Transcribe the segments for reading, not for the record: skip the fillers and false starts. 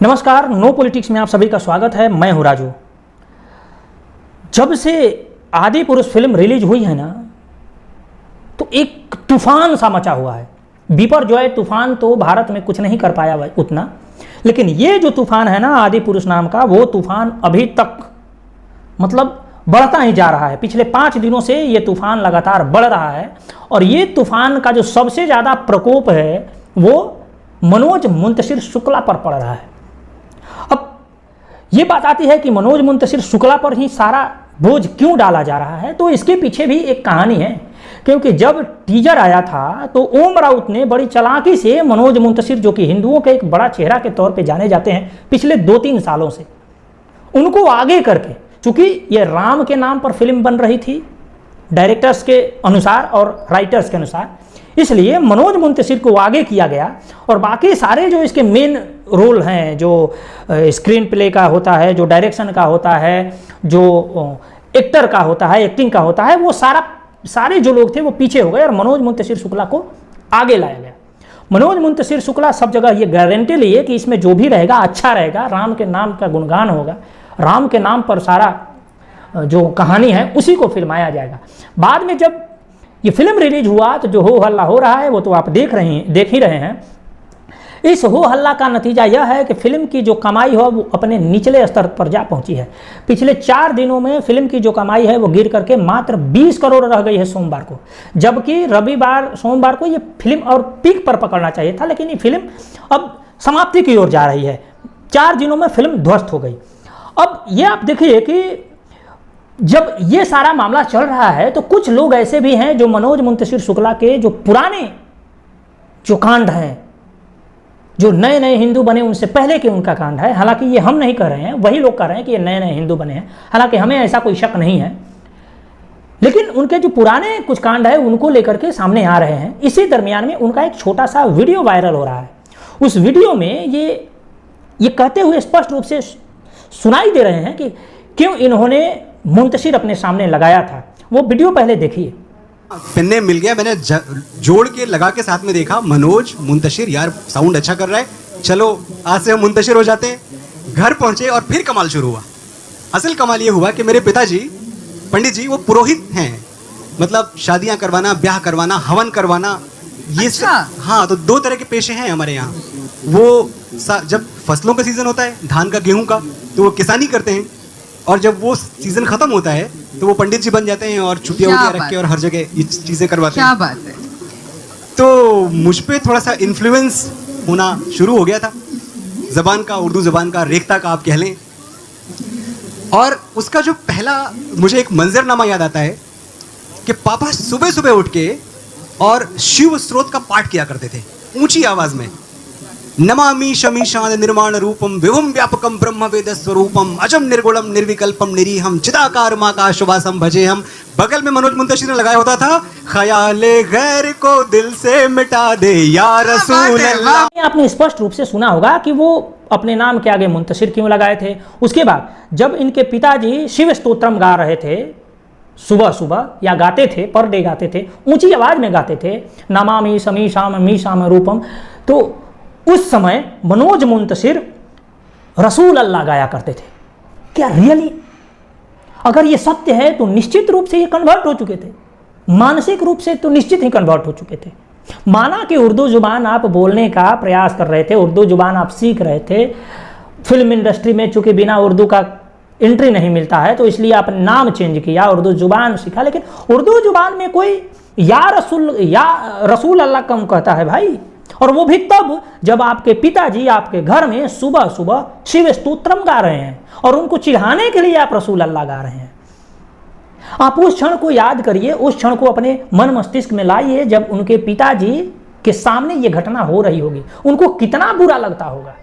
नमस्कार, no politics में आप सभी का स्वागत है। मैं हूं राजू। जब से आदि पुरुष फिल्म रिलीज हुई है ना, तो एक तूफान सा मचा हुआ है। बिपरजॉय तूफान तो भारत में कुछ नहीं कर पाया उतना, लेकिन ये जो तूफान है ना आदि पुरुष नाम का, वो तूफान अभी तक मतलब बढ़ता ही जा रहा है। पिछले 5 दिनों से ये तूफान लगातार बढ़ रहा है और ये तूफान का जो सबसे ज़्यादा प्रकोप है वो मनोज मुंतशिर शुक्ला पर पड़ रहा है। अब ये बात आती है कि मनोज मुंतशिर शुक्ला पर ही सारा बोझ क्यों डाला जा रहा है, तो इसके पीछे भी एक कहानी है। क्योंकि जब टीजर आया था तो ओम राउत ने बड़ी चालाकी से मनोज मुंतशिर, जो कि हिंदुओं के एक बड़ा चेहरा के तौर पे जाने जाते हैं पिछले 2-3 सालों से, उनको आगे करके, चूंकि ये राम के नाम पर फिल्म बन रही थी डायरेक्टर्स के अनुसार और राइटर्स के अनुसार, इसलिए मनोज मुंतशिर को आगे किया गया और बाकी सारे जो इसके मेन रोल हैं, जो स्क्रीन प्ले का होता है, जो डायरेक्शन का होता है, जो एक्टर का होता है, एक्टिंग का होता है, वो सारे जो लोग थे वो पीछे हो गए और मनोज मुंतशिर शुक्ला को आगे लाया गया। मनोज मुंतशिर शुक्ला सब जगह ये गारंटी लिए कि इसमें जो भी रहेगा अच्छा रहेगा, राम के नाम का गुणगान होगा, राम के नाम पर सारा जो कहानी है उसी को फिल्माया जाएगा। बाद में जब ये फिल्म रिलीज हुआ तो जो हो हल्ला हो रहा है वो तो आप देख ही रहे हैं। इस हो हल्ला का नतीजा यह है कि फिल्म की जो कमाई हो वो अपने निचले स्तर पर जा पहुंची है। पिछले 4 दिनों में फिल्म की जो कमाई है वो गिर करके मात्र 20 करोड़ रह गई है सोमवार को, जबकि सोमवार को ये फिल्म और पीक पर पकड़ना चाहिए था, लेकिन ये फिल्म अब समाप्ति की ओर जा रही है। 4 दिनों में फिल्म ध्वस्त हो गई। अब ये आप देखिए कि जब ये सारा मामला चल रहा है तो कुछ लोग ऐसे भी हैं जो मनोज मुंतशिर शुक्ला के जो पुराने जो कांड हैं, जो नए नए हिंदू बने उनसे पहले के उनका कांड है, हालांकि ये हम नहीं कर रहे हैं, वही लोग कर रहे हैं कि ये नए नए हिंदू बने हैं, हालांकि हमें ऐसा कोई शक नहीं है, लेकिन उनके जो पुराने कुछ कांड है उनको लेकर के सामने आ रहे हैं। इसी दरमियान में उनका एक छोटा सा वीडियो वायरल हो रहा है। उस वीडियो में ये कहते हुए स्पष्ट रूप से सुनाई दे रहे हैं कि क्यों इन्होंने मुंतशिर अपने सामने लगाया था। वो वीडियो पहले देखिए। पेन्ने मिल गया, मैंने जोड़ के लगा के साथ में देखा, मनोज मुंतशिर यार साउंड अच्छा कर रहा है, चलो आज से हम मुंतशिर हो जाते हैं। घर पहुंचे और फिर कमाल शुरू हुआ। असल कमाल ये हुआ कि मेरे पिताजी पंडित जी वो पुरोहित हैं, मतलब शादियां करवाना, ब्याह करवाना, हवन करवाना, ये अच्छा। हाँ, तो 2 तरह के पेशे हैं हमारे यहाँ। वो जब फसलों का सीजन होता है, धान का, गेहूं का, तो वो किसानी करते हैं, और जब वो सीजन खत्म होता है तो वो पंडित जी बन जाते हैं और छुट्टियां रख के और हर जगह ये चीजें करवाते हैं। क्या बात है। तो मुझ पे थोड़ा सा इन्फ्लुएंस होना शुरू हो गया था, जबान का, उर्दू जबान का, रेखता का आप कह लें। और उसका जो पहला मुझे एक मंजरनामा याद आता है कि पापा सुबह सुबह उठ के और शिव स्रोत का पाठ किया करते थे ऊंची आवाज में। नमामि शमीशान निर्माण रूपम विभुम व्यापकम ब्रह्म वेद स्वरूपम अजम निर्गुणम निर्विकल्पम निरीहम चिदाकार माकाशवासम भजे हम। बगल में मनोज मुंतशिर ने लगाया होता था, ख्याले गैर को दिल से मिटा दे या रसूल अल्लाह। आपने स्पष्ट रूप से सुना होगा कि वो अपने नाम के आगे मुंतशिर क्यों लगाए थे। उसके बाद जब इनके पिताजी शिव स्तोत्रम गा रहे थे सुबह सुबह, या गाते थे, पर डे गाते थे, ऊंची आवाज में गाते थे, नमामि शमीशाम मीशाम रूपम, तो उस समय मनोज मुंतशिर रसूल अल्लाह गाया करते थे। क्या रियली? अगर ये सत्य है तो निश्चित रूप से ये कन्वर्ट हो चुके थे, मानसिक रूप से तो निश्चित ही कन्वर्ट हो चुके थे। माना कि उर्दू जुबान आप बोलने का प्रयास कर रहे थे, उर्दू जुबान आप सीख रहे थे, फिल्म इंडस्ट्री में चूंकि बिना उर्दू का एंट्री नहीं मिलता है तो इसलिए आपने नाम चेंज किया, उर्दू जुबान सीखा, लेकिन उर्दू जुबान में कोई या रसूल अल्लाह कम कहता है भाई। और वो भी तब जब आपके पिताजी आपके घर में सुबह सुबह शिव स्तोत्रम गा रहे हैं और उनको चिढ़ाने के लिए आप रसूल अल्लाह गा रहे हैं। आप उस क्षण को याद करिए, उस क्षण को अपने मन मस्तिष्क में लाइए जब उनके पिताजी के सामने ये घटना हो रही होगी, उनको कितना बुरा लगता होगा।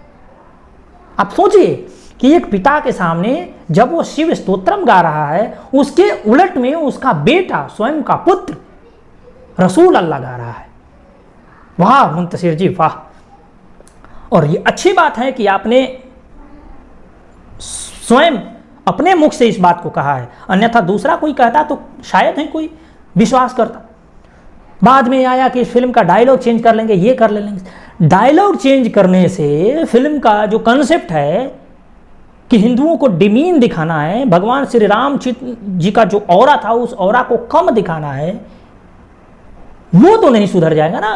आप सोचिए कि एक पिता के सामने जब वो शिव स्तोत्रम गा रहा है, उसके उलट में उसका बेटा, स्वयं का पुत्र रसूल अल्लाह गा रहा है। वाह मुंतशिर जी वाह। और ये अच्छी बात है कि आपने स्वयं अपने मुख से इस बात को कहा है, अन्यथा दूसरा कोई कहता तो शायद ही कोई विश्वास करता। बाद में आया कि इस फिल्म का डायलॉग चेंज कर लेंगे, ये कर लेंगे। डायलॉग चेंज करने से फिल्म का जो कंसेप्ट है कि हिंदुओं को डिमीन दिखाना है, भगवान श्री राम जी का जो ऑरा था उस ऑरा को कम दिखाना है, वो तो नहीं सुधर जाएगा ना।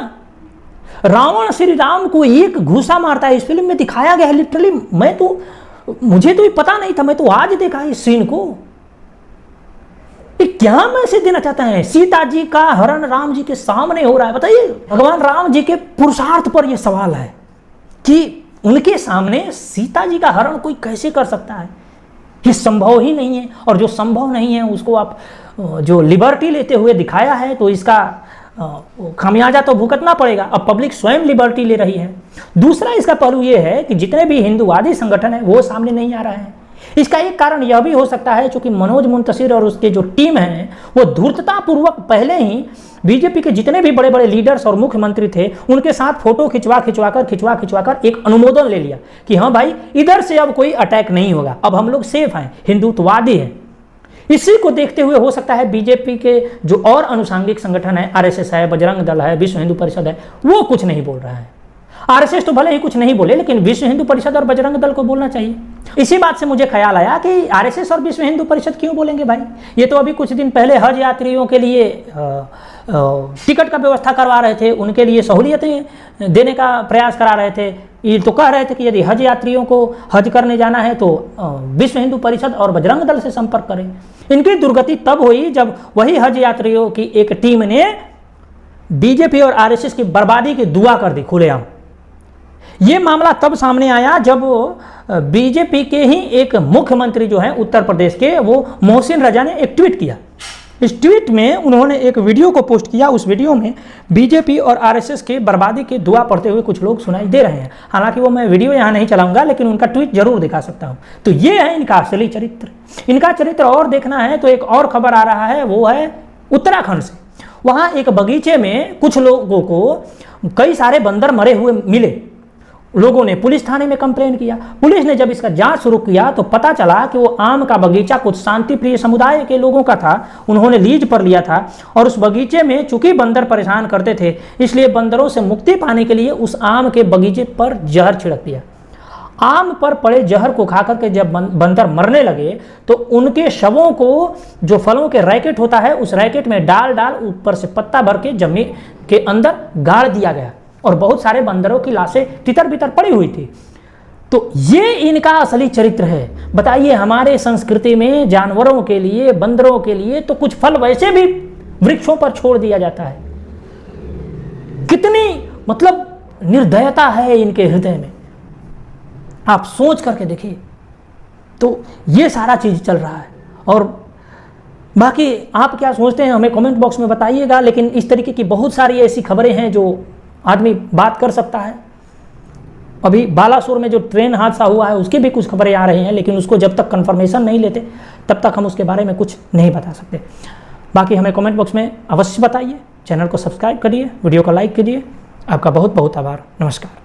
रावण श्री राम को एक घूसा मारता है, इस फिल्म में दिखाया गया है लिटरली। मुझे तो ये पता नहीं था, मैं तो आज देखा इस सीन को। ये क्या मैसेज देना चाहता है? सीता जी का हरण राम जी के सामने हो रहा है। बताइए, भगवान राम जी के पुरुषार्थ पर यह सवाल है कि उनके सामने सीता जी का हरण कोई कैसे कर सकता है? ये संभव ही नहीं है। और जो संभव नहीं है उसको आप जो लिबर्टी लेते हुए दिखाया है, तो इसका खामियाजा तो भुगतना पड़ेगा। अब पब्लिक स्वयं लिबर्टी ले रही है। दूसरा इसका पहलू ये है कि जितने भी हिंदुवादी संगठन है वो सामने नहीं आ रहा है। इसका एक कारण यह भी हो सकता है क्योंकि मनोज मुंतशिर और उसके जो टीम है वो धूर्ततापूर्वक पहले ही बीजेपी के जितने भी बड़े बड़े लीडर्स और मुख्यमंत्री थे उनके साथ फोटो खिंचवा कर एक अनुमोदन ले लिया कि हाँ भाई, इधर से अब कोई अटैक नहीं होगा, अब हम लोग सेफ हैं, हिंदुत्ववादी हैं। इसी को देखते हुए हो सकता है बीजेपी के जो और अनुषांगिक संगठन है, आरएसएस है, बजरंग दल है, विश्व हिंदू परिषद है, वो कुछ नहीं बोल रहा है। आरएसएस तो भले ही कुछ नहीं बोले, लेकिन विश्व हिंदू परिषद और बजरंग दल को बोलना चाहिए। इसी बात से मुझे ख्याल आया कि आरएसएस और विश्व हिंदू परिषद क्यों बोलेंगे भाई? ये तो अभी कुछ दिन पहले हज यात्रियों के लिए टिकट का व्यवस्था करवा रहे थे, उनके लिए सहूलियतें देने का प्रयास करा रहे थे। ये तो कह रहे थे कि यदि हज यात्रियों को हज करने जाना है तो विश्व हिंदू परिषद और बजरंग दल से संपर्क करें। इनकी दुर्गति तब हुई जब वही हज यात्रियों की एक टीम ने बीजेपी और आरएसएस की बर्बादी की दुआ कर दी खुलेआम। ये मामला तब सामने आया जब बीजेपी के ही एक मुख्यमंत्री जो है उत्तर प्रदेश के, वो मोहसिन रजा ने एक ट्वीट किया। इस ट्वीट में उन्होंने एक वीडियो को पोस्ट किया। उस वीडियो में बीजेपी और आरएसएस के बर्बादी की दुआ पढ़ते हुए कुछ लोग सुनाई दे रहे हैं। हालांकि वो मैं वीडियो यहाँ नहीं चलाऊंगा, लेकिन उनका ट्वीट जरूर दिखा सकता हूँ। तो ये है इनका असली चरित्र। इनका चरित्र और देखना है तो एक और खबर आ रहा है, वो है उत्तराखंड से। वहाँ एक बगीचे में कुछ लोगों को कई सारे बंदर मरे हुए मिले। लोगों ने पुलिस थाने में कंप्लेन किया। पुलिस ने जब इसका जांच शुरू किया तो पता चला कि वो आम का बगीचा कुछ शांति प्रिय समुदाय के लोगों का था। उन्होंने लीज पर लिया था और उस बगीचे में चूंकि बंदर परेशान करते थे, इसलिए बंदरों से मुक्ति पाने के लिए उस आम के बगीचे पर जहर छिड़क दिया। आम पर पड़े जहर को खाकर के जब बंदर मरने लगे तो उनके शवों को जो फलों के रैकेट होता है उस रैकेट में डाल ऊपर से पत्ता भर के जमीन के अंदर गाड़ दिया गया और बहुत सारे बंदरों की लाशें तितर बितर पड़ी हुई थी। तो ये इनका असली चरित्र है। बताइए, हमारे संस्कृति में जानवरों के लिए, बंदरों के लिए तो कुछ फल वैसे भी वृक्षों पर छोड़ दिया जाता है। कितनी मतलब निर्दयता है इनके हृदय में, आप सोच करके देखिए। तो ये सारा चीज चल रहा है। और बाकी आप क्या सोचते हैं हमें कमेंट बॉक्स में बताइएगा। लेकिन इस तरीके की बहुत सारी ऐसी खबरें हैं जो आदमी बात कर सकता है। अभी बालासोर में जो ट्रेन हादसा हुआ है उसकी भी कुछ खबरें आ रही हैं, लेकिन उसको जब तक कंफर्मेशन नहीं लेते तब तक हम उसके बारे में कुछ नहीं बता सकते। बाकी हमें कमेंट बॉक्स में अवश्य बताइए। चैनल को सब्सक्राइब करिए, वीडियो को लाइक कीजिए। आपका बहुत बहुत आभार। नमस्कार।